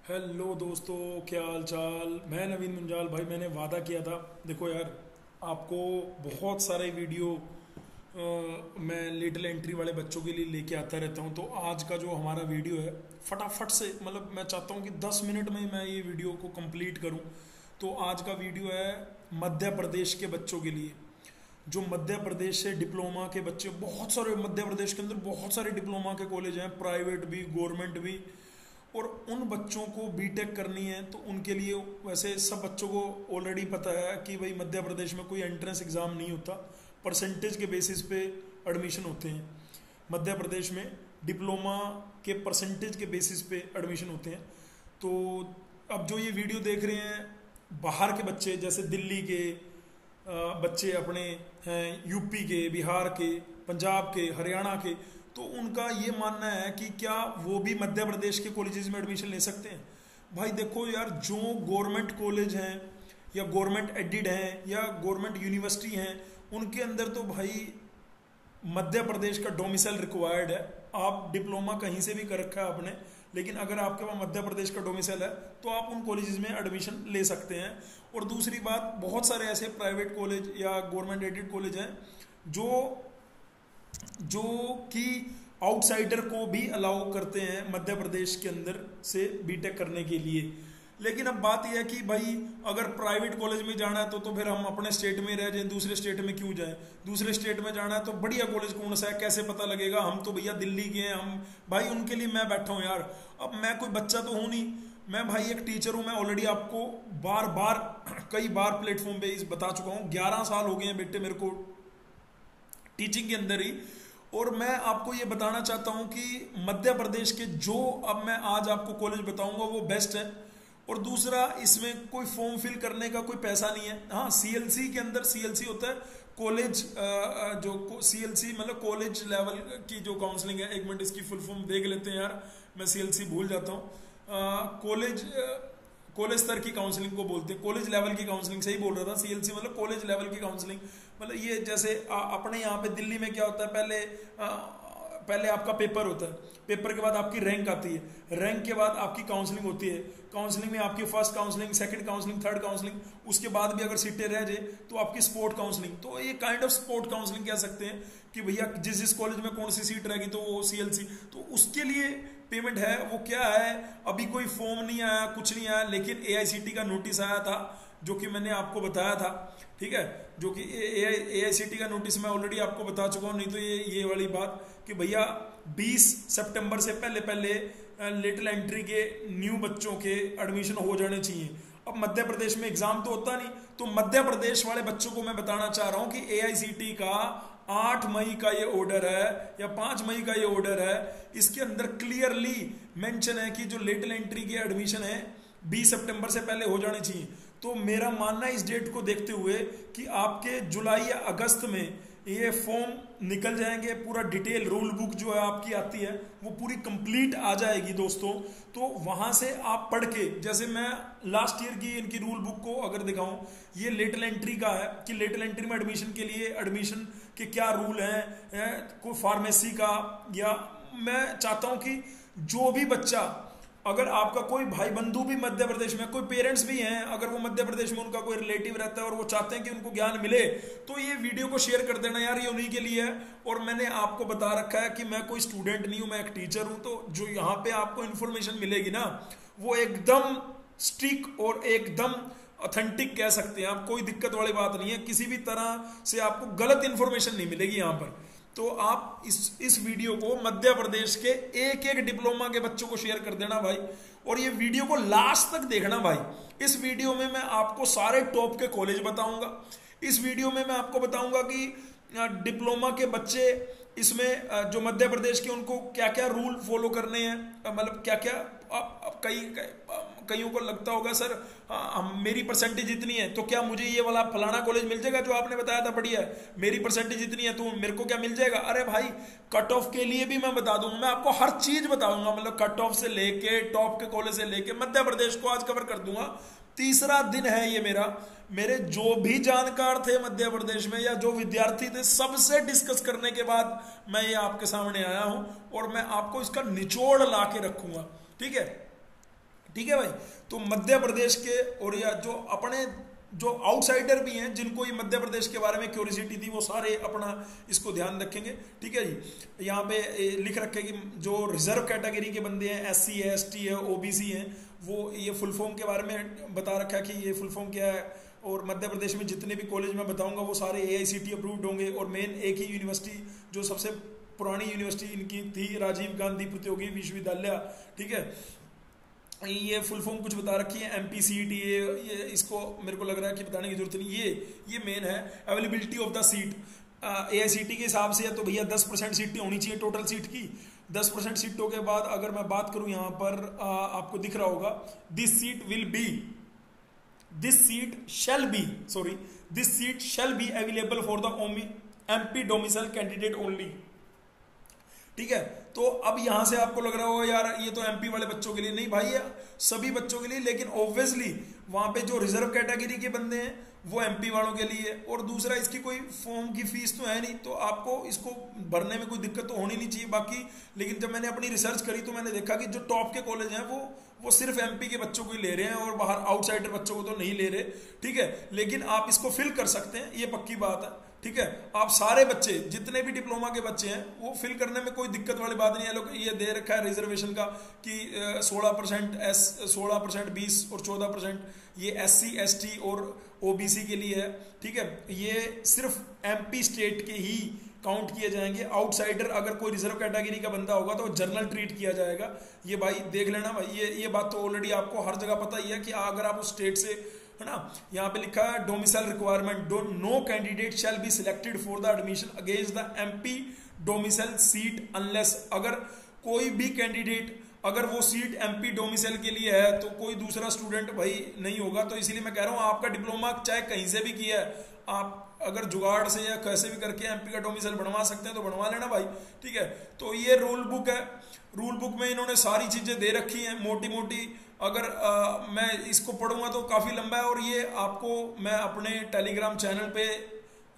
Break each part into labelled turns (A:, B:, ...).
A: Hello दोस्तों, क्या हाल चाल। मैं नवीन मुंजाल भाई। मैंने वादा किया था, देखो यार, आपको बहुत सारे वीडियो मैं लिटिल एंट्री वाले बच्चों के लिए लेके आता रहता हूँ। तो आज का जो हमारा वीडियो है, फटाफट से, मतलब मैं चाहता हूँ कि 10 मिनट में मैं ये वीडियो को कंप्लीट करूँ। तो आज का वीडियो है मध्य प्रदेश के बच्चों के लिए। जो मध्य प्रदेश से डिप्लोमा के बच्चे, बहुत सारे मध्य प्रदेश के अंदर बहुत सारे डिप्लोमा के कॉलेज हैं, प्राइवेट भी गवर्नमेंट भी। और उन बच्चों को बीटेक करनी है तो उनके लिए, वैसे सब बच्चों को ऑलरेडी पता है कि भाई मध्य प्रदेश में कोई एंट्रेंस एग्ज़ाम नहीं होता, परसेंटेज के बेसिस पे एडमिशन होते हैं। मध्य प्रदेश में डिप्लोमा के परसेंटेज के बेसिस पे एडमिशन होते हैं। तो अब जो ये वीडियो देख रहे हैं बाहर के बच्चे, जैसे दिल्ली के बच्चे अपने हैं, यूपी के, बिहार के, पंजाब के, हरियाणा के, तो उनका ये मानना है कि क्या वो भी मध्य प्रदेश के कॉलेजेस में एडमिशन ले सकते हैं। भाई देखो यार, जो गवर्नमेंट कॉलेज हैं या गवर्नमेंट एडिड हैं या गवर्नमेंट यूनिवर्सिटी हैं, उनके अंदर तो भाई मध्य प्रदेश का डोमिसाइल रिक्वायर्ड है। आप डिप्लोमा कहीं से भी कर रखा है आपने, लेकिन अगर आपके पास मध्य प्रदेश का डोमिसाइल है तो आप उन कॉलेजेस में एडमिशन ले सकते हैं। और दूसरी बात, बहुत सारे ऐसे प्राइवेट कॉलेज या गवर्नमेंट एडेड कॉलेज हैं जो जो कि आउटसाइडर को भी अलाउ करते हैं मध्य प्रदेश के अंदर से बीटेक करने के लिए। लेकिन अब बात यह है कि भाई अगर प्राइवेट कॉलेज में जाना है तो फिर हम अपने स्टेट में रह जाएं, दूसरे स्टेट में क्यों जाएं। दूसरे स्टेट में जाना है तो बढ़िया कॉलेज कौन सा है कैसे पता लगेगा। हम तो भैया दिल्ली के हैं, हम भाई उनके लिए मैं बैठा हूँ यार। अब मैं कोई बच्चा तो हूँ नहीं, मैं भाई एक टीचर हूँ। मैं ऑलरेडी आपको बार बार कई बार प्लेटफॉर्म पे इस बता चुका हूँ। 11 साल हो गए हैं बेटे मेरे को टीचिंग के अंदर ही। और मैं आपको ये बताना चाहता हूँ कि मध्य प्रदेश के जो अब मैं आज आपको कॉलेज बताऊंगा वो बेस्ट है। और दूसरा, इसमें कोई फॉर्म फिल करने का कोई पैसा नहीं है। हाँ, सीएलसी के अंदर, सीएलसी होता है कॉलेज, जो सीएलसी मतलब कॉलेज लेवल की जो काउंसलिंग है। एक मिनट इसकी फुल फॉर्म देख लेते हैं यार, मैं सीएलसी भूल जाता हूँ। कॉलेज स्तर की काउंसलिंग को बोलते हैं, कॉलेज लेवल की काउंसलिंग, सही बोल रहा था। सीएलसी मतलब कॉलेज लेवल की काउंसलिंग। मतलब ये जैसे अपने यहाँ पे दिल्ली में क्या होता है, पहले आपका पेपर होता है, पेपर के बाद आपकी रैंक आती है, रैंक के बाद आपकी काउंसलिंग होती है, काउंसलिंग में आपकी first counselling, second counselling, third counselling, उसके बाद भी अगर सीटें रह जाए तो आपकी स्पोर्ट काउंसलिंग। तो ये काइंड ऑफ स्पोर्ट काउंसलिंग कह सकते हैं कि भैया जिस जिस कॉलेज में कौन सी सीट रहेगी तो वो सीएलसी, तो उसके लिए पेमेंट है। वो क्या है, अभी कोई फॉर्म नहीं आया, कुछ नहीं आया, लेकिन एआईसीटी का नोटिस आया था जो कि मैंने आपको बताया था, ठीक है। जो कि एआईसीटी का नोटिस मैं ऑलरेडी आपको बता चुका हूँ। नहीं तो ये वाली बात कि भैया 20 सितंबर से पहले पहले लिटिल एंट्री के न्यू बच्चों के एडमिशन हो जाने चाहिए। अब मध्य प्रदेश में एग्जाम तो होता नहीं, तो मध्य प्रदेश वाले बच्चों को मैं बताना चाह रहा हूं कि एआईसीटी का 8 मई का ये ऑर्डर है या 5 मई का ये ऑर्डर है। इसके अंदर क्लियरली मेंशन है कि जो लिटिल एंट्री के एडमिशन है 20 सितंबर से पहले हो जाने चाहिए। तो मेरा मानना है इस डेट को देखते हुए कि आपके जुलाई या अगस्त में ये फॉर्म निकल जाएंगे। पूरा डिटेल रूल बुक जो है आपकी आती है वो पूरी कंप्लीट आ जाएगी दोस्तों। तो वहां से आप पढ़ के, जैसे मैं लास्ट ईयर की इनकी रूल बुक को अगर दिखाऊं, ये लिटिल एंट्री का है कि लिटिल एंट्री में एडमिशन के लिए एडमिशन के क्या रूल हैं, कोई फार्मेसी का, या मैं चाहता हूं कि जो भी बच्चा, अगर आपका कोई भाई बंधु भी मध्य प्रदेश में, कोई पेरेंट्स भी हैं, अगर वो मध्य प्रदेश में उनका कोई रिलेटिव रहता है और वो चाहते हैं कि उनको ज्ञान मिले, तो ये वीडियो को शेयर कर देना यार, ये उन्हीं के लिए है। और मैंने आपको बता रखा है कि मैं कोई स्टूडेंट नहीं हूं, मैं एक टीचर हूं। तो जो यहाँ पे आपको इन्फॉर्मेशन मिलेगी ना, वो एकदम स्टिक और एकदम ऑथेंटिक कह सकते हैं आप। कोई दिक्कत वाली बात नहीं है, किसी भी तरह से आपको गलत इन्फॉर्मेशन नहीं मिलेगी यहाँ पर। तो आप इस वीडियो को मध्य प्रदेश के एक एक डिप्लोमा के बच्चों को शेयर कर देना भाई। और ये वीडियो को लास्ट तक देखना भाई। इस वीडियो में मैं आपको सारे टॉप के कॉलेज बताऊंगा। इस वीडियो में मैं आपको बताऊंगा कि डिप्लोमा के बच्चे इसमें जो मध्य प्रदेश के, उनको क्या क्या रूल फॉलो करने हैं, मतलब क्या क्या। कईयों को लगता होगा सर मेरी परसेंटेज इतनी है तो क्या मुझे ये वाला फलाना कॉलेज मिल जाएगा जो आपने बताया था बढ़िया है, मेरी परसेंटेज इतनी है तो मेरे को क्या मिल जाएगा। अरे भाई, कट ऑफ के लिए भी मैं बता दूंगा, मैं आपको हर चीज बताऊंगा, मतलब कट ऑफ से लेके टॉप के कॉलेज से लेके मध्य प्रदेश को आज कवर कर दूंगा। तीसरा दिन है ये मेरा। मेरे जो भी जानकार थे मध्य प्रदेश में या जो विद्यार्थी थे, सबसे डिस्कस करने के बाद मैं ये आपके सामने आया हूं और मैं आपको इसका निचोड़ ला के रखूंगा, ठीक है। ठीक है भाई। तो मध्य प्रदेश के और या जो अपने जो आउटसाइडर भी हैं जिनको ये मध्य प्रदेश के बारे में क्यूरियोसिटी थी वो सारे अपना इसको ध्यान रखेंगे। ठीक है जी। यहाँ पे लिख रखे कि जो रिजर्व कैटेगरी के बंदे हैं, SC है, ST है, OBC हैं, वो ये फुल फॉर्म के बारे में बता रखा है कि ये फुल फॉर्म क्या है। और मध्य प्रदेश में जितने भी कॉलेज मैं बताऊंगा वो सारे AICTE अप्रूव्ड होंगे। और मेन एक ही यूनिवर्सिटी जो सबसे पुरानी यूनिवर्सिटी इनकी थी, राजीव गांधी प्रतियोगी विश्वविद्यालय। ठीक है, ये फुल फॉर्म कुछ बता रखी है, MPCET। ये इसको मेरे को लग रहा है कि बताने की जरूरत नहीं। ये मेन है availability of the seat. AICTE के हिसाब से है तो भैया 10% सीटें होनी चाहिए टोटल सीट की। 10% सीटों के बाद अगर मैं बात करूं यहाँ पर आपको दिख रहा होगा, this seat shall be available for the MP domicile candidate only. ठीक है, तो अब यहां से आपको लग रहा होगा यार ये तो MP वाले बच्चों के लिए, नहीं भाई, ये सभी बच्चों के लिए। लेकिन ऑब्वियसली वहां पे जो रिजर्व कैटेगरी के बंदे हैं वो MP वालों के लिए। और दूसरा, इसकी कोई फॉर्म की फीस तो है नहीं, तो आपको इसको भरने में कोई दिक्कत तो होनी नहीं चाहिए बाकी। लेकिन जब मैंने अपनी रिसर्च करी तो मैंने देखा कि जो टॉप के कॉलेज हैं वो सिर्फ MP के बच्चों को ही ले रहे हैं और बाहर आउटसाइडर बच्चों को तो नहीं ले रहे। ठीक है, लेकिन आप इसको फिल कर सकते हैं, ये पक्की बात है। ठीक है, आप सारे बच्चे जितने भी डिप्लोमा के बच्चे हैं वो फिल करने में कोई दिक्कत वाली बात नहीं है। लोग ये दे रखा है रिजर्वेशन का कि 16%, 20 और 14% ये SC ST और OBC के लिए है। ठीक है, ये सिर्फ MP स्टेट के ही काउंट किए जाएंगे। आउटसाइडर अगर कोई रिजर्व कैटेगरी का बंदा होगा तो जनरल ट्रीट किया जाएगा। ये भाई देख लेना भाई, ये बात तो ऑलरेडी आपको हर जगह पता ही है कि अगर आप उस स्टेट से, है ना। यहाँ पे लिखा है domicile requirement, no candidate shall be selected for the admission against the MP domicile seat unless, अगर कोई भी कैंडिडेट अगर वो सीट MP डोमिसाइल के लिए है तो कोई दूसरा स्टूडेंट भाई नहीं होगा। तो इसीलिए मैं कह रहा हूँ आपका डिप्लोमा चाहे कहीं से भी किया है, आप अगर जुगाड़ से या कैसे भी करके MP का डोमिसाइल बनवा सकते हैं तो बनवा लेना भाई। ठीक है, तो ये रूल बुक है। रूल बुक में इन्होंने सारी चीजें दे रखी हैं मोटी मोटी। अगर मैं इसको पढ़ूंगा तो काफी लंबा है और ये आपको मैं अपने टेलीग्राम चैनल पे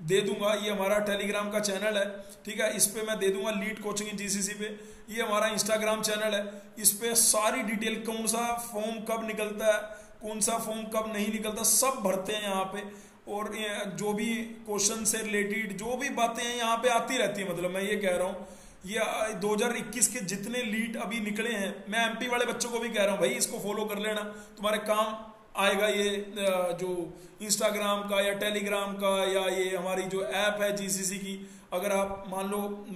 A: दे दूंगा। ये हमारा टेलीग्राम का चैनल है। ठीक है, इस पे मैं दे दूंगा लीड कोचिंग इन GCC पे। ये हमारा इंस्टाग्राम चैनल है, इस पे सारी डिटेल, कौन सा फॉर्म कब निकलता है, कौन सा फॉर्म कब नहीं निकलता, सब भरते हैं यहाँ पे। और जो भी क्वेश्चन से रिलेटेड जो भी बातें हैं यहाँ पे आती रहती है। मतलब मैं ये कह रहा हूँ, ये 2021 के जितने लीड अभी निकले हैं, मैं MP वाले बच्चों को भी कह रहा हूँ भाई इसको फॉलो कर लेना, तुम्हारे काम आएगा। ये जो इंस्टाग्राम का या टेलीग्राम का या ये हमारी जो ऐप है GCC की, अगर आप मान लो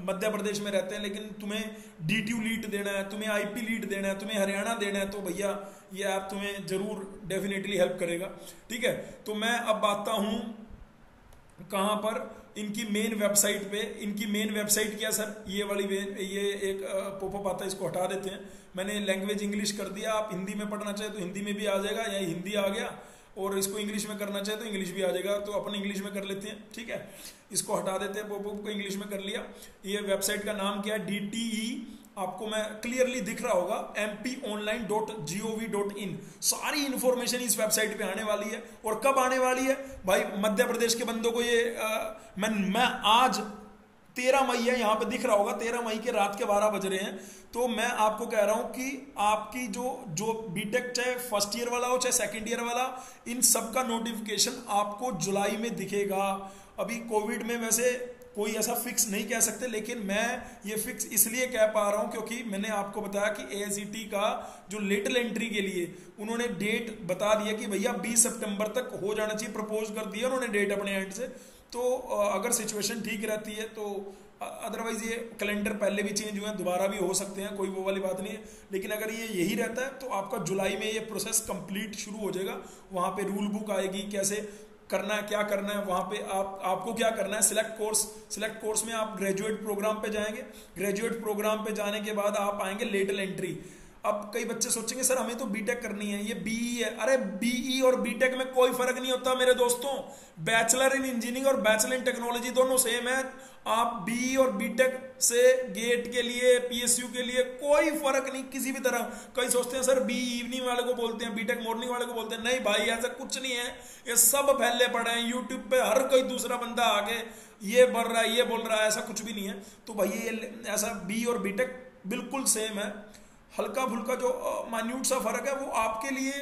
A: मध्य प्रदेश में रहते हैं लेकिन तुम्हें DTU लीड देना है, तुम्हें IP लीड देना है, तुम्हें हरियाणा देना है, तो भैया ये ऐप तुम्हें जरूर डेफिनेटली हेल्प करेगा। ठीक है, तो मैं अब आता हूँ कहाँ पर, इनकी मेन वेबसाइट पे। इनकी मेन वेबसाइट क्या सर, ये वाली ये एक पॉपअप आता है, इसको हटा देते हैं। मैंने लैंग्वेज इंग्लिश कर दिया, आप हिंदी में पढ़ना चाहे तो हिंदी में भी आ जाएगा, या हिंदी आ गया और इसको इंग्लिश में करना चाहे तो इंग्लिश भी आ जाएगा। तो अपन इंग्लिश में कर लेते हैं। ठीक है, इसको हटा देते हैं, पॉपअप को इंग्लिश में कर लिया। ये वेबसाइट का नाम क्या है, DTE, आपको मैं क्लियरली दिख रहा होगा, mponline.gov.in। सारी इंफॉर्मेशन इस वेबसाइट पे आने वाली है। और कब आने वाली है भाई, मध्य प्रदेश के बंदों को ये मैं आज 13 मई है, यहाँ पे दिख रहा होगा 13 मई के रात के 12 बज रहे हैं। तो मैं आपको कह रहा हूं कि आपकी जो बीटेक चाहे फर्स्ट ईयर वाला हो चाहे सेकंड ईयर वाला, इन सब का नोटिफिकेशन आपको जुलाई में दिखेगा। अभी कोविड में वैसे कोई ऐसा फिक्स नहीं कह सकते, लेकिन मैं ये फिक्स इसलिए कह पा रहा हूं क्योंकि मैंने आपको बताया कि AICTE का जो लेटरल एंट्री के लिए उन्होंने डेट बता दिया कि भैया 20 सितंबर तक हो जाना चाहिए, प्रपोज कर दिया उन्होंने डेट अपने एंड से। तो अगर सिचुएशन ठीक रहती है तो अदरवाइज ये कैलेंडर पहले भी चेंज हुए हैं, दोबारा भी हो सकते हैं, कोई वो वाली बात नहीं है। लेकिन अगर ये यही रहता है तो आपका जुलाई में ये प्रोसेस कंप्लीट शुरू हो जाएगा। वहां पे रूल बुक आएगी, कैसे करना है, क्या करना है, वहां पे आपको क्या करना है। सिलेक्ट कोर्स में आप ग्रेजुएट प्रोग्राम पे जाएंगे। ग्रेजुएट प्रोग्राम पे जाने के बाद आप आएंगे लेटरल एंट्री। अब कई बच्चे सोचेंगे सर हमें तो बीटेक करनी है, ये BE है। अरे BE और बीटेक में कोई फर्क नहीं होता मेरे दोस्तों। बैचलर इन इंजीनियरिंग और बैचलर इन टेक्नोलॉजी दोनों सेम है। आप BE और बीटेक से गेट के लिए, PSU के लिए कोई फर्क नहीं किसी भी तरह। कई सोचते हैं सर BE इवनिंग वाले को बोलते हैं, बीटेक मॉर्निंग वाले को बोलते हैं। नहीं भाई, ऐसा कुछ नहीं है, ये सब फैले पड़े हैं यूट्यूब पे। हर कोई दूसरा बंदा आगे ये बोल रहा है, ये बोल रहा है, ऐसा कुछ भी नहीं है। तो भाई ये ऐसा BE और बीटेक बिल्कुल सेम है। हल्का फुल्का जो मान्यूट सा फर्क है वो आपके लिए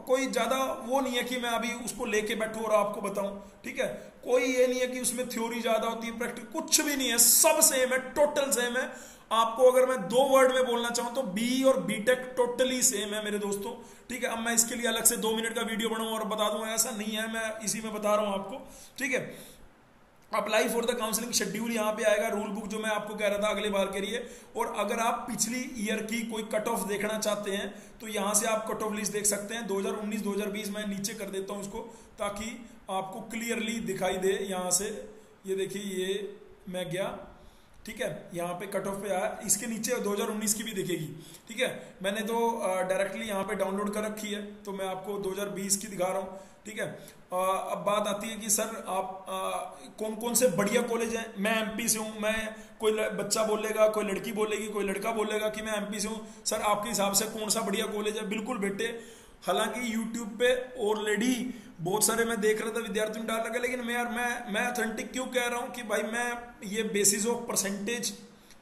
A: कोई ज़्यादा वो नहीं है कि मैं अभी उसको लेके बैठूँ और आपको बताऊं, ठीक है। कोई ये नहीं है कि उसमें थ्योरी ज़्यादा होती है, प्रैक्टिस कुछ भी नहीं है, सब सेम है, टोटल सेम है। आपको अगर मैं 2 वर्ड में बोलना चाहूँ तो बी और बीटेक टोटली सेम है मेरे दोस्तों, ठीक है। अब मैं इसके लिए अलग से 2 मिनट का वीडियो बनाऊँ और बता दूँ, ऐसा नहीं है, मैं इसी में बता रहा हूँ आपको, ठीक है। Apply for the counselling schedule यहाँ पे आएगा, रूल बुक जो मैं आपको कह रहा था अगले बार के लिए। और अगर आप पिछली ईयर की कोई कट ऑफ देखना चाहते हैं तो यहाँ से आप कट ऑफ लिस्ट देख सकते हैं 2019-2020। मैं नीचे कर देता हूँ इसको ताकि आपको क्लियरली दिखाई दे। यहाँ से ये देखिए, ये मैं गया, ठीक है, यहाँ पे कट ऑफ पे आया, इसके नीचे 2019 की भी दिखेगी, ठीक है। मैंने तो डायरेक्टली यहाँ पे डाउनलोड कर रखी है, तो मैं आपको 2020 की दिखा रहा हूँ, ठीक है। अब बात आती है कि सर आप कौन कौन से बढ़िया कॉलेज हैं। मैं एमपी से हूँ, मैं कोई बच्चा बोलेगा, कोई लड़की बोलेगी, कोई लड़का बोलेगा कि मैं एमपी से हूँ, सर आपके हिसाब से कौन सा बढ़िया कॉलेज है। बिल्कुल बेटे, हालांकि यूट्यूब पे ऑलरेडी बहुत सारे मैं देख रहा था विद्यार्थियों डाल रखा, लेकिन मैं ऑथेंटिक क्यों कह रहा हूँ कि भाई मैं ये basis of percentage,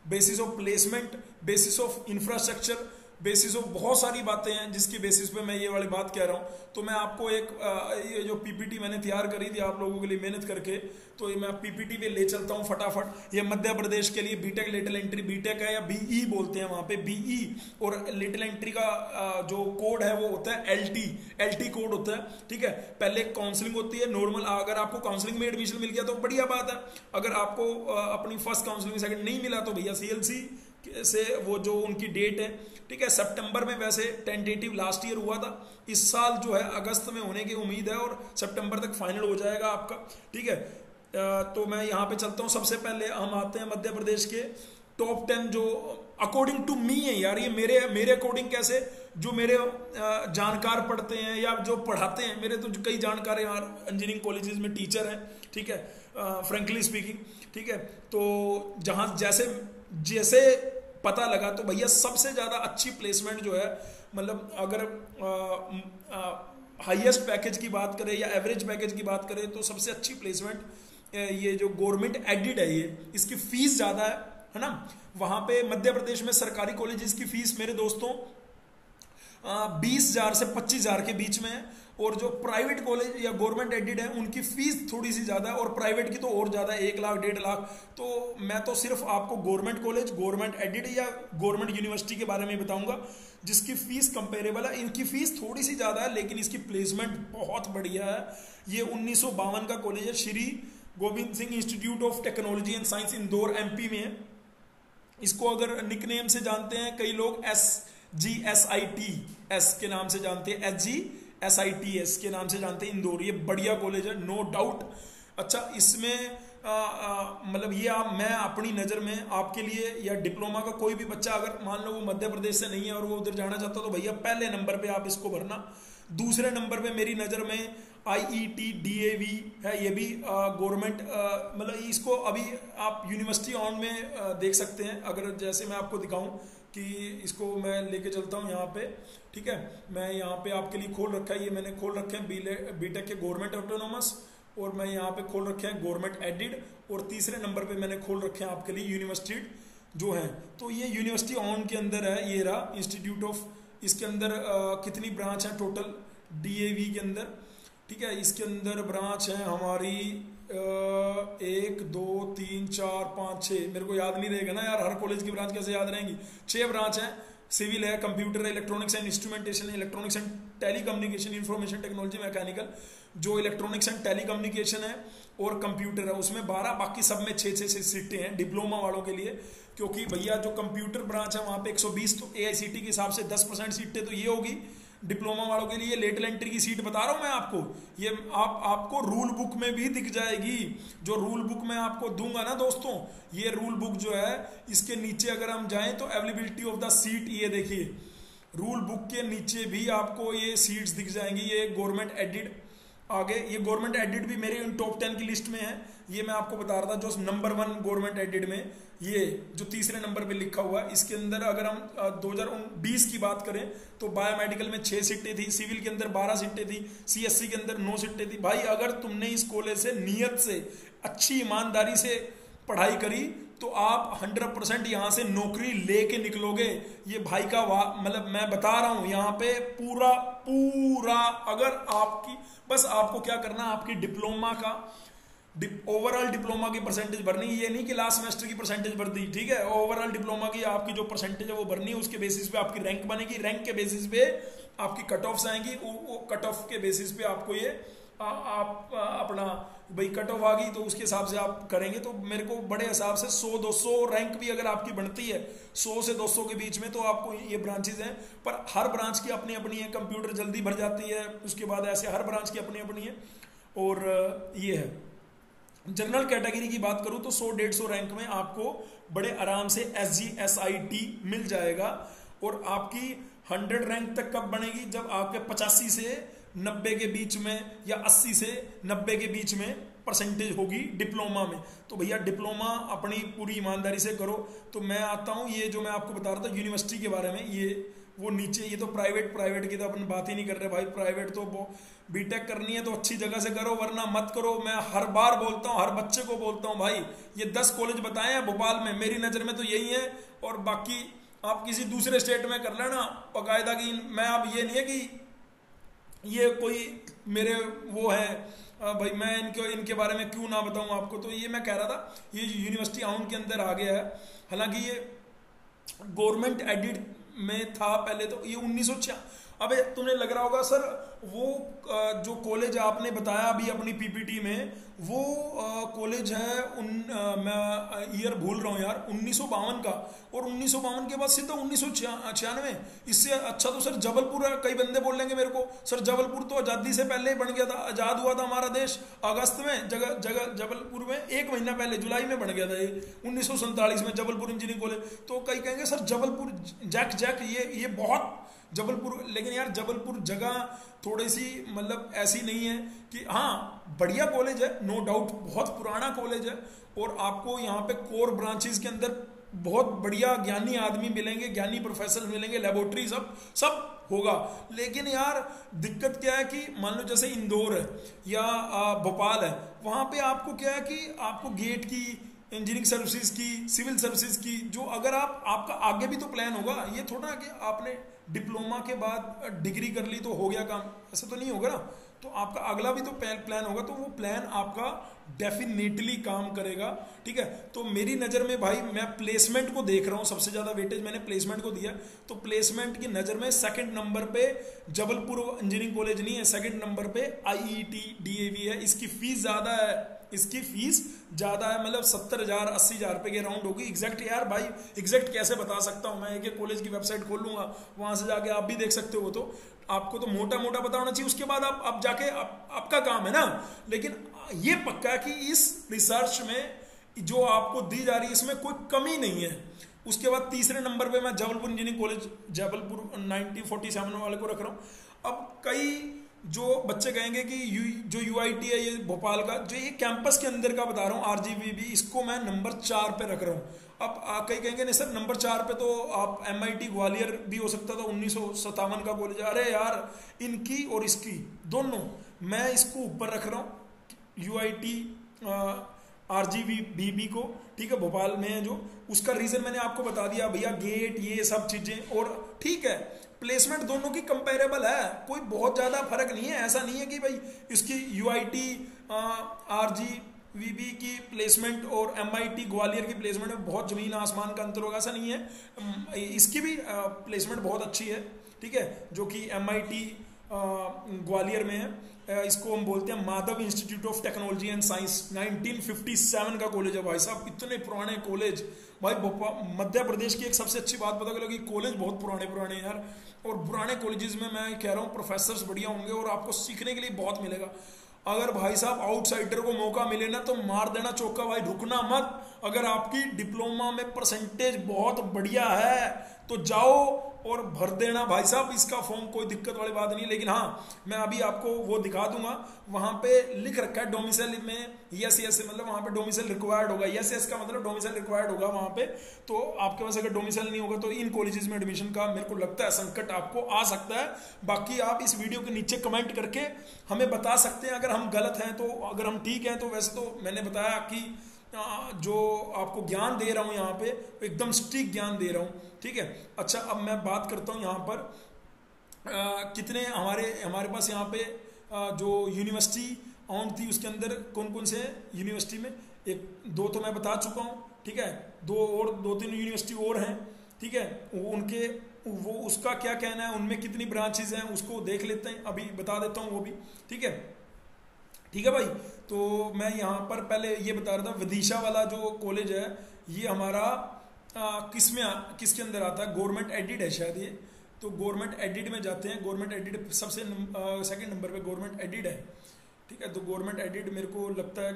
A: basis of placement, basis of infrastructure, basis of बहुत सारी बातें हैं जिसकी बेसिस पे मैं ये वाली बात कह रहा हूँ। तो मैं आपको एक ये जो पीपीटी मैंने तैयार करी थी आप लोगों के लिए मेहनत करके, तो ये मैं पीपीटी पे ले चलता हूँ फटाफट। ये मध्य प्रदेश के लिए बीटेक लिटिल एंट्री, बीटेक है या बीई बोलते हैं वहाँ पे, बीई। और लिटिल एंट्री का जो कोड है वो होता है एलटी कोड होता है, ठीक है। पहले काउंसलिंग होती है नॉर्मल, अगर आपको काउंसलिंग में एडमिशन मिल गया तो बढ़िया बात है। अगर आपको अपनी फर्स्ट काउंसलिंग सेकंड नहीं मिला तो भैया सीएलसी से वो जो उनकी डेट है, ठीक है, सितंबर में वैसे टेंटेटिव लास्ट ईयर हुआ था, इस साल जो है अगस्त में होने की उम्मीद है और सितंबर तक फाइनल हो जाएगा आपका, ठीक है। तो मैं यहाँ पे चलता हूँ। सबसे पहले हम आते हैं मध्य प्रदेश के टॉप 10 जो अकॉर्डिंग टू मी है यार, ये मेरे अकॉर्डिंग कैसे, जो मेरे जानकार पढ़ते हैं या जो पढ़ाते हैं, मेरे तो कई जानकार यार इंजीनियरिंग कॉलेजेस में टीचर हैं, ठीक है, फ्रेंकली स्पीकिंग, ठीक है। तो जहाँ जैसे पता लगा तो भैया सबसे ज़्यादा अच्छी प्लेसमेंट जो है, मतलब अगर हाईएस्ट पैकेज की बात करें या एवरेज पैकेज की बात करें तो सबसे अच्छी प्लेसमेंट ये जो गवर्नमेंट एडिड है, ये इसकी फीस ज़्यादा है ना। वहाँ पे मध्य प्रदेश में सरकारी कॉलेजेस की फीस मेरे दोस्तों 20,000 से 25,000 के बीच में है, और जो प्राइवेट कॉलेज या गवर्नमेंट एडिड है उनकी फीस थोड़ी सी ज़्यादा है, और प्राइवेट की तो और ज़्यादा है, 1 लाख 1.5 लाख। तो मैं तो सिर्फ आपको गवर्नमेंट कॉलेज, गवर्नमेंट एडिड या गवर्नमेंट यूनिवर्सिटी के बारे में बताऊंगा जिसकी फीस कंपेरेबल है। इनकी फीस थोड़ी सी ज़्यादा है लेकिन इसकी प्लेसमेंट बहुत बढ़िया है। ये 1952 का कॉलेज है, Shri Govind Singh institute of technology and science, Indore MP में है। इसको अगर निकनेम से जानते हैं कई लोग, SGSITS के नाम से जानते हैं, SGSITS के नाम से जानते हैं इंदौर। ये बढ़िया कॉलेज है, नो डाउट। अच्छा, इसमें मतलब ये मैं अपनी नज़र में आपके लिए, या डिप्लोमा का कोई भी बच्चा अगर मान लो वो मध्य प्रदेश से नहीं है और वो उधर जाना चाहता तो भैया पहले नंबर पे आप इसको भरना। दूसरे नंबर पे मेरी नज़र में IET DAV है, ये भी गवर्नमेंट, मतलब इसको अभी आप यूनिवर्सिटी ऑन में देख सकते हैं। अगर जैसे मैं आपको दिखाऊं कि इसको मैं लेके चलता हूं यहाँ पे, ठीक है, मैं यहाँ पे आपके लिए खोल रखा है, ये मैंने खोल रखे हैं बीटेक के गवर्नमेंट ऑटोनोमस, और मैं यहाँ पे खोल रखे हैं गवर्नमेंट एडिड, और तीसरे नंबर पे मैंने खोल रखे हैं आपके लिए यूनिवर्सिटी जो है। तो ये यूनिवर्सिटी ऑन के अंदर है, ये रहा इंस्टीट्यूट ऑफ, इसके अंदर कितनी ब्रांच है टोटल DAV के अंदर, ठीक है। इसके अंदर ब्रांच है हमारी 1 2 3 4 5 6, मेरे को याद नहीं रहेगा ना यार, हर कॉलेज की ब्रांच कैसे याद रहेंगी। 6 ब्रांच है, सिविल है, कंप्यूटर है, electronics and instrumentation, electronics and telecommunication, information technology, mechanical, जो इलेक्ट्रॉनिक्स एंड टेलीकम्युनिकेशन है, और कंप्यूटर है उसमें 12, बाकी सब में 6 सीटें हैं डिप्लोमा वालों के लिए। क्योंकि भैया जो कंप्यूटर ब्रांच है वहाँ पे 120, तो AICT के हिसाब से 10% सीटें तो ये होगी डिप्लोमा वालों के लिए। लेटल एंट्री की सीट बता रहा हूँ मैं आपको, ये आपको रूल बुक में भी दिख जाएगी। जो रूल बुक मैं आपको दूंगा ना दोस्तों, ये रूल बुक जो है इसके नीचे अगर हम जाएं तो अवेलेबिलिटी ऑफ द सीट, ये देखिए रूल बुक के नीचे भी आपको ये सीट्स दिख जाएंगी। ये गवर्नमेंट एडिड, आगे ये गवर्नमेंट एडिड भी मेरे टॉप 10 की लिस्ट में है। ये मैं आपको बता रहा था जो नंबर 1 गवर्नमेंट एडिड में, ये जो तीसरे नंबर पे लिखा हुआ है, इसके अंदर अगर हम 2020 की बात करें तो बायोमेडिकल में 6 सीटें थी, सिविल के अंदर 12 सीटें थी, CSC के अंदर 9 सीटें थी। भाई अगर तुमने इस कॉलेज से नियत से, अच्छी ईमानदारी से पढ़ाई करी तो आप 100% यहाँ से नौकरी लेके निकलोगे। ये भाई का मतलब मैं बता रहा हूँ यहाँ पे पूरा पूरा। अगर आपकी बस आपको क्या करना, आपकी डिप्लोमा का ओवरऑल डिप्लोमा की परसेंटेज भरनी, ये नहीं कि लास्ट सेमेस्टर की परसेंटेज भर दी, ठीक है। ओवरऑल डिप्लोमा की आपकी जो परसेंटेज है वो भरनी है, उसके बेसिस पे आपकी रैंक बनेगी, रैंक के बेसिस पे आपकी कट ऑफ्स आएंगी, वो कट ऑफ के बेसिस पे आपको ये आप अपना भाई कट ऑफ आ गई तो उसके हिसाब से आप करेंगे। तो मेरे को बड़े हिसाब से 100-200 रैंक भी अगर आपकी बनती है 100 से 200 के बीच में, तो आपको ये ब्रांचेज हैं। पर हर ब्रांच की अपनी अपनी है, कंप्यूटर जल्दी भर जाती है, उसके बाद ऐसे हर ब्रांच की अपनी अपनी है। और ये है जनरल कैटेगरी की बात करूं तो 100-150 रैंक में आपको बड़े आराम से SG SIT मिल जाएगा। और आपकी 100 रैंक तक कब बनेगी, जब आपके 85 से 90 के बीच में या 80 से 90 के बीच में परसेंटेज होगी डिप्लोमा में। तो भैया डिप्लोमा अपनी पूरी ईमानदारी से करो। तो मैं आता हूँ, ये जो मैं आपको बता रहा था यूनिवर्सिटी के बारे में, ये वो नीचे, ये तो प्राइवेट की तो अपन बात ही नहीं कर रहे भाई। प्राइवेट तो बीटेक करनी है तो अच्छी जगह से करो, वरना मत करो। मैं हर बार बोलता हूँ, हर बच्चे को बोलता हूँ, भाई ये 10 कॉलेज बताए हैं भोपाल में, मेरी नज़र में तो यही है। और बाकी आप किसी दूसरे स्टेट में कर लेना बाकायदा की। मैं अब ये नहीं है कि ये कोई मेरे वो है भाई, मैं इनके बारे में क्यों ना बताऊं आपको। तो ये मैं कह रहा था, ये यूनिवर्सिटी आउन के अंदर आ गया है। हालांकि ये गवर्नमेंट एडिड में था पहले, तो ये 1906। अबे तुम्हें लग रहा होगा सर वो जो कॉलेज आपने बताया अभी अपनी पीपीटी में, वो कॉलेज है मैं ईयर भूल रहा हूँ यार, 1952 का। और 1952 के बाद सीधा 1996। इससे अच्छा तो सर जबलपुर है। कई बंदे बोल लेंगे मेरे को, सर जबलपुर तो आज़ादी से पहले ही बन गया था, आज़ाद हुआ था हमारा देश अगस्त में, जबलपुर में 1 महीना पहले जुलाई में बन गया था ये 1947 में जबलपुर इंजीनियरिंग कॉलेज। तो कई कहेंगे सर जबलपुर जैक ये बहुत जबलपुर, लेकिन यार जबलपुर जगह थोड़ी सी मतलब ऐसी नहीं है कि, हाँ बढ़िया कॉलेज है नो डाउट, बहुत पुराना कॉलेज है। और आपको यहाँ पे कोर ब्रांचेस के अंदर बहुत बढ़िया ज्ञानी आदमी मिलेंगे, ज्ञानी प्रोफेसर मिलेंगे, लेबोरेटरी सब होगा। लेकिन यार दिक्कत क्या है कि मान लो जैसे इंदौर है या भोपाल है, वहाँ पे आपको क्या है कि आपको गेट की, इंजीनियरिंग सर्विसेज की, सिविल सर्विसेज की, जो अगर आपका आगे भी तो प्लान होगा। ये थोड़ा कि आपने डिप्लोमा के बाद डिग्री कर ली तो हो गया काम, ऐसा तो नहीं होगा ना। तो आपका अगला भी तो प्लान होगा, तो वो प्लान आपका डेफिनेटली काम करेगा, ठीक है। तो मेरी नज़र में भाई मैं प्लेसमेंट को देख रहा हूँ, सबसे ज़्यादा वेटेज मैंने प्लेसमेंट को दिया। तो प्लेसमेंट की नज़र में सेकंड नंबर पे जबलपुर इंजीनियरिंग कॉलेज नहीं है, सेकंड नंबर पे IET DAV है। इसकी फीस ज़्यादा है, मतलब 70,000 80,000 रुपये के राउंड होगी। एग्जैक्ट यार भाई एग्जैक्ट कैसे बता सकता हूँ मैं, एक कॉलेज की वेबसाइट खोल लूँगा, वहाँ से जाके आप भी देख सकते हो। तो आपको तो मोटा मोटा पता होना चाहिए, उसके बाद आप जाके आपका काम है ना। लेकिन ये पक्का है कि इस रिसर्च में जो आपको दी जा रही है इसमें कोई कमी नहीं है। उसके बाद तीसरे नंबर पे मैं जबलपुर इंजीनियरिंग कॉलेज, जबलपुर 1947 वाले को रख रहा हूँ। अब कई जो बच्चे कहेंगे कि जो UIT है ये भोपाल का, जो ये कैंपस के अंदर का बता रहा हूँ RGVB, इसको मैं नंबर 4 पे रख रहा हूँ। अब कई कहेंगे नहीं सर नंबर 4 पे तो आप MIT ग्वालियर भी हो सकता था, 1957 का कॉलेज। अरे यार इनकी और इसकी दोनों मैं इसको ऊपर रख रहा हूँ, UIT RGVB को, ठीक है, भोपाल में है जो। उसका रीज़न मैंने आपको बता दिया भैया, गेट ये सब चीज़ें। और ठीक है प्लेसमेंट दोनों की कंपेरेबल है, कोई बहुत ज़्यादा फर्क नहीं है। ऐसा नहीं है कि भाई इसकी UIT RGVB की प्लेसमेंट और MIT ग्वालियर की प्लेसमेंट में बहुत ज़मीन आसमान का अंतर होगा, ऐसा नहीं है। इसकी भी प्लेसमेंट बहुत अच्छी है, ठीक है, जो कि MIT ग्वालियर में है। इसको हम बोलते हैं Madhav institute of technology and science, 1957 का कॉलेज है भाई साहब। इतने पुराने कॉलेज भाई। मध्य प्रदेश की एक सबसे अच्छी बात पता लगी, कॉलेज बहुत पुराने यार। और पुराने कॉलेजेस में मैं कह रहा हूँ प्रोफेसर्स बढ़िया होंगे और आपको सीखने के लिए बहुत मिलेगा। अगर भाई साहब आउटसाइडर को मौका मिले ना तो मार देना चौका भाई, रुकना मत। अगर आपकी डिप्लोमा में परसेंटेज बहुत बढ़िया है तो जाओ और भर देना भाई साहब इसका फॉर्म, कोई दिक्कत वाली बात नहीं। लेकिन हाँ मैं अभी आपको वो दिखा दूंगा, वहां पे लिख रखा है डोमिसाइल में यस मतलब वहां पे डोमिसाइल रिक्वायर्ड होगा, यस का मतलब डोमिसाइल रिक्वायर्ड होगा वहां पे। तो आपके पास अगर डोमिसाइल नहीं होगा तो इन कॉलेजेस में एडमिशन का मेरे को लगता है संकट आपको आ सकता है। बाकी आप इस वीडियो के नीचे कमेंट करके हमें बता सकते हैं अगर हम गलत हैं तो, अगर हम ठीक हैं तो। वैसे तो मैंने बताया कि जो आपको ज्ञान दे रहा हूँ यहाँ पे एकदम स्ट्रिक्ट ज्ञान दे रहा हूँ, ठीक है। अच्छा, अब मैं बात करता हूँ यहाँ पर कितने हमारे पास यहाँ पे जो यूनिवर्सिटी अमाउंट थी उसके अंदर कौन कौन से यूनिवर्सिटी में, एक दो तो मैं बता चुका हूँ, ठीक है। दो तीन यूनिवर्सिटी और हैं, ठीक है। वो उसका क्या कहना है, उनमें कितनी ब्रांचेज हैं उसको देख लेते हैं, अभी बता देता हूँ वो भी, ठीक है। ठीक है भाई, तो मैं यहाँ पर पहले ये बता रहा था, विदिशा वाला जो कॉलेज है ये हमारा किसके अंदर आता है, गवर्नमेंट एडिड है शायद ये, तो गवर्नमेंट एडिड में जाते हैं। गवर्नमेंट एडिड सबसे सेकंड नंबर पे गवर्नमेंट एडिड है, ठीक है। तो गवर्नमेंट एडिड मेरे को लगता है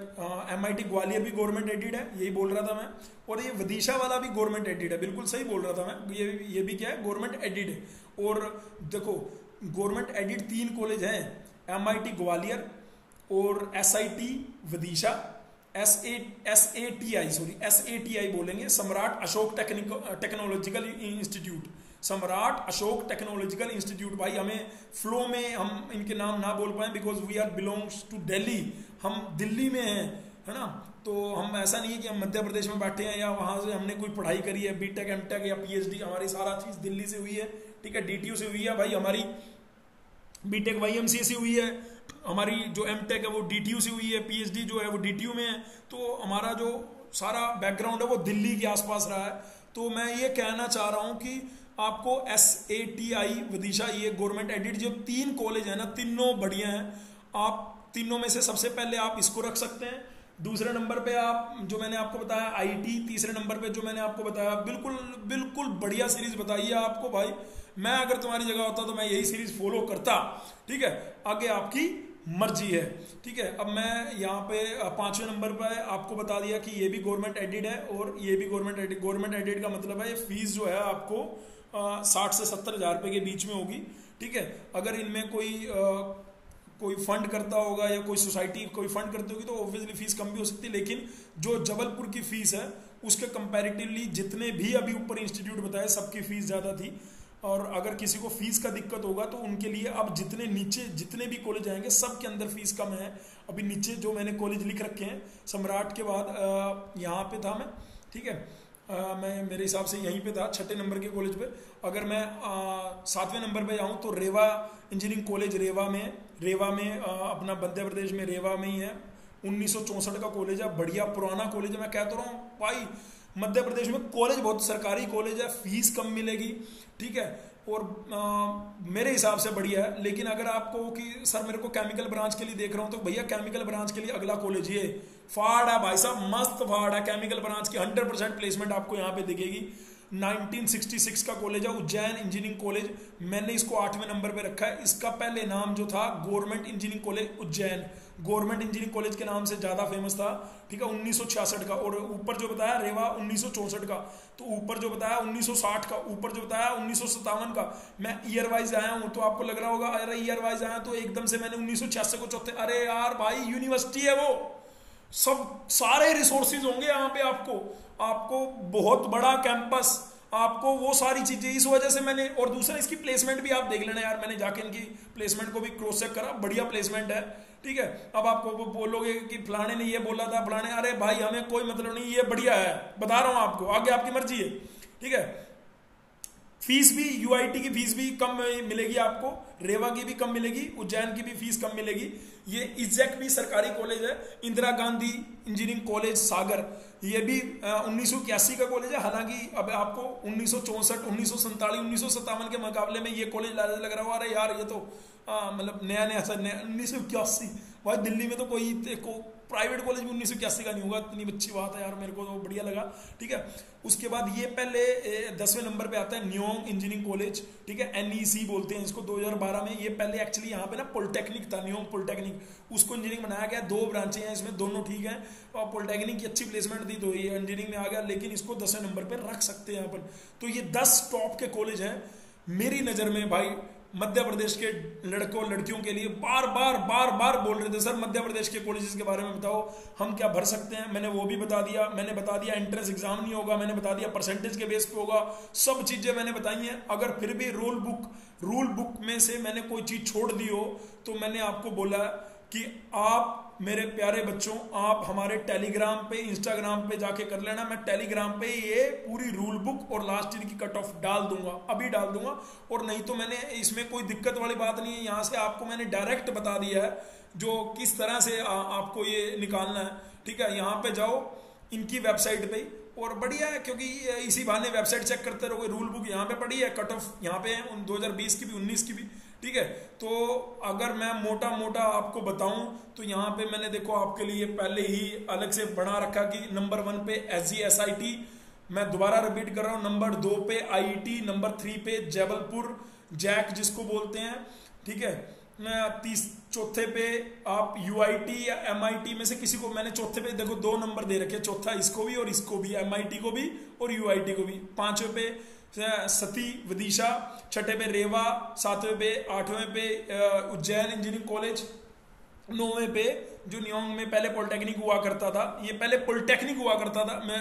A: MIT ग्वालियर भी गवर्नमेंट एडिड है, यही बोल रहा था मैं। और ये विदिशा वाला भी गवर्नमेंट एडिड है, बिल्कुल सही बोल रहा था मैं, ये भी क्या है, गवर्नमेंट एडिड है। और देखो गवर्नमेंट एडिड 3 कॉलेज हैं, MIT ग्वालियर और SIT विदिशा, SATI बोलेंगे, सम्राट अशोक टेक्नोलॉजिकल इंस्टीट्यूट, सम्राट अशोक टेक्नोलॉजिकल इंस्टीट्यूट। भाई हमें फ्लो में हम इनके नाम ना बोल पाए because we are belongs to Delhi, हम दिल्ली में हैं, है ना। तो हम ऐसा नहीं है कि हम मध्य प्रदेश में बैठे हैं या वहां से हमने कोई पढ़ाई करी है, BTech MTech या PhD, हमारी सारा चीज दिल्ली से हुई है, ठीक है। DTU से हुई है भाई, हमारी BTech YMCA से हुई है, हमारी जो MTech है वो DTU से हुई है, PhD जो है वो DTU में है। तो हमारा जो सारा बैकग्राउंड है वो दिल्ली के आसपास रहा है। तो मैं ये कहना चाह रहा हूँ कि आपको SATI विदिशा, ये गवर्नमेंट एडिड जो 3 कॉलेज है ना, तीनों बढ़िया हैं। आप तीनों में से सबसे पहले आप इसको रख सकते हैं, दूसरे नंबर पे आप जो मैंने आपको बताया IT, तीसरे नंबर पे जो मैंने आपको बताया, बिल्कुल बिल्कुल बढ़िया सीरीज बताई है आपको भाई। मैं अगर तुम्हारी जगह होता तो मैं यही सीरीज फॉलो करता, ठीक है। आगे आपकी मर्जी है, ठीक है। अब मैं यहाँ पे 5वें नंबर पर आपको बता दिया कि ये भी गवर्नमेंट एडिड है और ये भी गवर्नमेंट एडिड का मतलब है ये फीस जो है आपको 60 से 70 हज़ार रुपये के बीच में होगी, ठीक है। अगर इनमें कोई फंड करता होगा या कोई सोसाइटी कोई फंड करती होगी तो ऑब्वियसली फीस कम भी हो सकती है, लेकिन जो जबलपुर की फीस है उसके कंपैरेटिवली जितने भी अभी ऊपर इंस्टीट्यूट बताए सबकी फीस ज़्यादा थी। और अगर किसी को फीस का दिक्कत होगा तो उनके लिए अब जितने भी कॉलेज आएंगे सब के अंदर फीस कम है। अभी नीचे जो मैंने कॉलेज लिख रखे हैं, सम्राट के बाद यहाँ पे था मैं, ठीक है। मैं मेरे हिसाब से यहीं पे था 6ठे नंबर के कॉलेज पे। अगर मैं 7वें नंबर पे जाऊँ तो रेवा इंजीनियरिंग कॉलेज रेवा में अपना मध्य प्रदेश में रेवा में ही है, 1964 का कॉलेज है, बढ़िया पुराना कॉलेज है। मैं कह तो रहा हूँ भाई मध्य प्रदेश में कॉलेज बहुत सरकारी कॉलेज है, फीस कम मिलेगी, ठीक है। और मेरे हिसाब से बढ़िया है। लेकिन अगर आपको कि सर मेरे को केमिकल ब्रांच के लिए देख रहा हूँ, तो भैया केमिकल ब्रांच के लिए अगला कॉलेज ये फाड़ है भाई साहब, मस्त फाड़ है केमिकल ब्रांच की, 100% प्लेसमेंट आपको यहाँ पे दिखेगी। 1966 का कॉलेज है, उज्जैन इंजीनियरिंग कॉलेज। मैंने इसको 8वें नंबर पे रखा है। इसका पहले नाम जो था government engineering college Ujjain, government engineering college के नाम से ज्यादा फेमस था, ठीक है, 1966 का। और ऊपर जो बताया रेवा 1964 का, तो ऊपर जो बताया 1960 का, ऊपर जो बताया 1957 का। मैं ईयर वाइज आया हूं तो आपको लग रहा होगा अरे ईयर वाइज आया तो एकदम से मैंने 1986 को चौथे, अरे यार भाई यूनिवर्सिटी है वो, सब सारे रिसोर्सेज होंगे यहाँ पे, आपको बहुत बड़ा कैंपस, आपको वो सारी चीजें, इस वजह से मैंने। और दूसरा इसकी प्लेसमेंट भी आप देख लेना यार, मैंने जाके इनकी प्लेसमेंट को भी क्रॉस चेक करा, बढ़िया प्लेसमेंट है, ठीक है। अब आपको बोलोगे कि फलाने ने ये बोला था, फलाने, अरे भाई हमें कोई मतलब नहीं, ये बढ़िया है, बता रहा हूं आपको, आगे आपकी मर्जी है, ठीक है। फीस भी UIT की फीस भी कम मिलेगी आपको, रेवा की भी कम मिलेगी, उज्जैन की भी फीस कम मिलेगी। ये इजेक भी सरकारी कॉलेज है, इंदिरा गांधी इंजीनियरिंग कॉलेज सागर, ये भी 1981 का कॉलेज है। हालांकि अब आपको 1964, 1947, 1957 के मुकाबले में ये कॉलेज लग रहा हो अरे यार ये तो मतलब नया 1981। भाई दिल्ली में तो कोई प्राइवेट कॉलेज भी 1981 का नहीं होगा, इतनी अच्छी बात है यार, मेरे को तो बढ़िया लगा, ठीक है। उसके बाद ये पहले 10वें नंबर पे आता है न्योंग इंजीनियरिंग कॉलेज, ठीक है, NEC बोलते हैं इसको। 2012 में ये पहले एक्चुअली यहाँ पे ना पॉलिटेक्निक था, न्योंग पॉलिटेक्निक, उसको इंजीनियरिंग बनाया गया। 2 ब्रांचें हैं इसमें, दोनों ठीक हैं, और पॉलिटेक्निक की अच्छी प्लेसमेंट थी तो ये इंजीनियरिंग में आ गया, लेकिन इसको 10वें नंबर पर रख सकते हैं यहाँ पर। तो ये 10 टॉप के कॉलेज हैं मेरी नज़र में भाई। मध्य प्रदेश के लड़कों लड़कियों के लिए बार बार बोल रहे थे सर मध्य प्रदेश के कॉलेजेस के बारे में बताओ, हम क्या भर सकते हैं। मैंने वो भी बता दिया, मैंने बता दिया एंट्रेंस एग्जाम नहीं होगा, मैंने बता दिया परसेंटेज के बेस पे होगा, सब चीजें मैंने बताई हैं। अगर फिर भी रूल बुक में से मैंने कोई चीज छोड़ दी हो तो मैंने आपको बोला कि आप मेरे प्यारे बच्चों, आप हमारे टेलीग्राम पे, इंस्टाग्राम पे जाके कर लेना। मैं टेलीग्राम पे ये पूरी रूल बुक और लास्ट ईयर की कट ऑफ डाल दूंगा, अभी डाल दूंगा। और नहीं तो मैंने इसमें कोई दिक्कत वाली बात नहीं है, यहाँ से आपको मैंने डायरेक्ट बता दिया है जो किस तरह से आपको ये निकालना है। ठीक है, यहाँ पे जाओ इनकी वेबसाइट पे, और बढ़िया है क्योंकि इसी बहाने वेबसाइट चेक करते रहोगे। रूल बुक यहाँ पे पड़ी है, कट ऑफ यहाँ पे है 2020 की भी 19 की भी। ठीक है, तो अगर मैं मोटा मोटा आपको बताऊं तो यहाँ पे मैंने देखो आपके लिए पहले ही अलग से बना रखा कि नंबर 1 पे SGSIT, मैं दोबारा रिपीट कर रहा हूँ, नंबर 2 पे IIT, नंबर 3 पे जबलपुर जैक जिसको बोलते हैं। ठीक है, चौथे पे आप UIT या MIT में से किसी को, मैंने चौथे पे देखो 2 नंबर दे रखे, चौथा इसको भी और इसको भी, MIT को भी और UIT को भी। 5वें पे सती विदिशा, 6ठे पे रेवा, 7वें पे, 8वें पे उज्जैन इंजीनियरिंग कॉलेज, 9वें पे जो न्योंग में पहले पॉलिटेक्निक हुआ करता था, ये पहले पॉलिटेक्निक हुआ करता था, मैं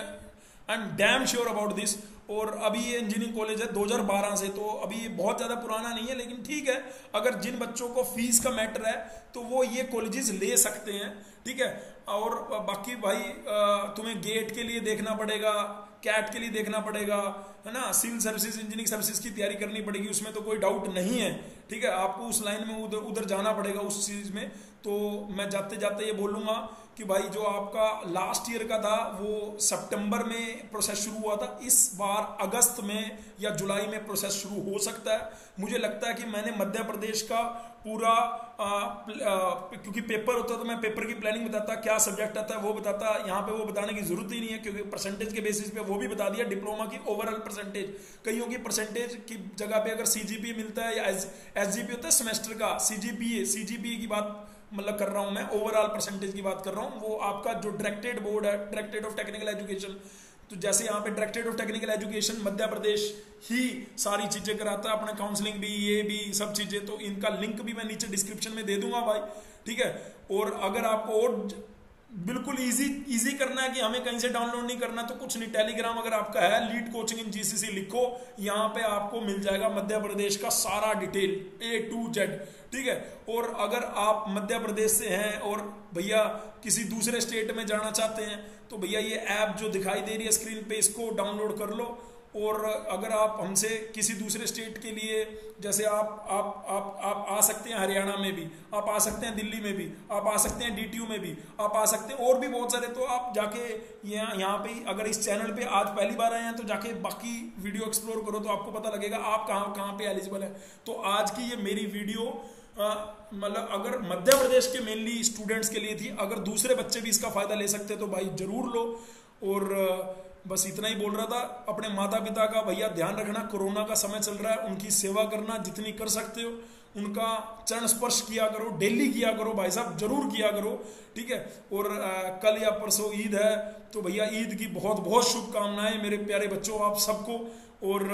A: I am damn sure about this. और अभी ये इंजीनियरिंग कॉलेज है 2012 से, तो अभी ये बहुत ज़्यादा पुराना नहीं है, लेकिन ठीक है, अगर जिन बच्चों को फीस का मैटर है तो वो ये कॉलेजेस ले सकते हैं। ठीक है, और बाकी भाई तुम्हें गेट के लिए देखना पड़ेगा, कैट के लिए देखना पड़ेगा, है ना, सिविल सर्विसेज, इंजीनियरिंग सर्विसेज की तैयारी करनी पड़ेगी, उसमें तो कोई डाउट नहीं है। ठीक है, आपको उस लाइन में उधर जाना पड़ेगा उस चीज़ में। तो मैं जाते जाते ये बोलूँगा कि भाई जो आपका लास्ट ईयर का था वो सितंबर में प्रोसेस शुरू हुआ था, इस बार अगस्त में या जुलाई में प्रोसेस शुरू हो सकता है। मुझे लगता है कि मैंने मध्य प्रदेश का पूरा क्योंकि पेपर होता है तो मैं पेपर की प्लानिंग बताता, क्या सब्जेक्ट आता है वो बताता, यहाँ पे वो बताने की जरूरत ही नहीं है क्योंकि परसेंटेज के बेसिस पे वो भी बता दिया, डिप्लोमा की ओवरऑल परसेंटेज। कईयों की परसेंटेज की जगह पे अगर CGPA मिलता है या SGPA होता है सेमेस्टर का, CGPA की बात मतलब कर रहा हूं मैं, ओवरऑल परसेंटेज की बात कर रहा हूं। वो आपका जो डायरेक्टेड बोर्ड है, डायरेक्टेड ऑफ टेक्निकल एजुकेशन, तो जैसे यहाँ पे directed of technical education Madhya Pradesh ही सारी चीजें कराता है, अपना काउंसलिंग भी, ये भी सब चीजें, तो इनका लिंक भी मैं नीचे डिस्क्रिप्शन में दे दूंगा भाई। ठीक है, और अगर आपको और बिल्कुल इजी करना है कि हमें कहीं से डाउनलोड नहीं करना, तो कुछ नहीं, टेलीग्राम अगर आपका है, लीड कोचिंग इन GCC लिखो, यहाँ पे आपको मिल जाएगा मध्य प्रदेश का सारा डिटेल A to Z। ठीक है, और अगर आप मध्य प्रदेश से हैं और भैया किसी दूसरे स्टेट में जाना चाहते हैं तो भैया ये ऐप जो दिखाई दे रही है स्क्रीन पे, इसको डाउनलोड कर लो। और अगर आप हमसे किसी दूसरे स्टेट के लिए, जैसे आप आ सकते हैं हरियाणा में भी, आप आ सकते हैं दिल्ली में भी, आप आ सकते हैं DTU में भी, आप आ सकते हैं और भी बहुत सारे, तो आप जाके यहाँ पे अगर इस चैनल पे आज पहली बार आए हैं तो जाके बाकी वीडियो एक्सप्लोर करो, तो आपको पता लगेगा आप कहाँ पे एलिजिबल है। तो आज की ये मेरी वीडियो मतलब अगर मध्य प्रदेश के मेनली स्टूडेंट्स के लिए थी, अगर दूसरे बच्चे भी इसका फायदा ले सकते तो भाई जरूर लो। और बस इतना ही बोल रहा था, अपने माता पिता का भैया ध्यान रखना, कोरोना का समय चल रहा है, उनकी सेवा करना जितनी कर सकते हो, उनका चरण स्पर्श किया करो, डेली किया करो भाई साहब, जरूर किया करो। ठीक है, और कल या परसों ईद है, तो भैया ईद की बहुत बहुत शुभकामनाएं मेरे प्यारे बच्चों आप सबको। और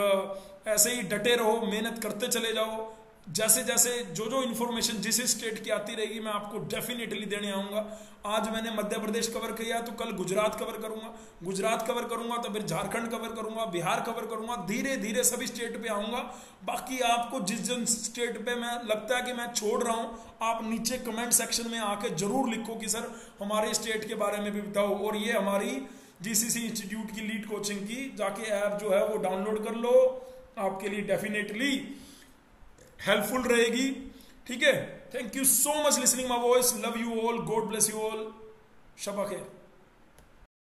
A: ऐसे ही डटे रहो, मेहनत करते चले जाओ, जैसे जैसे जो इन्फॉर्मेशन जिस स्टेट की आती रहेगी मैं आपको डेफिनेटली देने आऊंगा। आज मैंने मध्य प्रदेश कवर किया तो कल गुजरात कवर करूंगा, गुजरात कवर करूंगा तो फिर झारखंड कवर करूंगा, बिहार कवर करूंगा, धीरे धीरे सभी स्टेट पे आऊंगा। बाकी आपको जिस स्टेट पे मैं लगता है कि मैं छोड़ रहा हूं, आप नीचे कमेंट सेक्शन में आके जरूर लिखो कि सर हमारे स्टेट के बारे में भी बताओ। और ये हमारी GCC इंस्टीट्यूट की लीड कोचिंग की जाके ऐप जो है वो डाउनलोड कर लो, आपके लिए डेफिनेटली हेल्पफुल रहेगी। ठीक है, thank you so much listening my voice, love you all, God bless you all, Shaba खैर।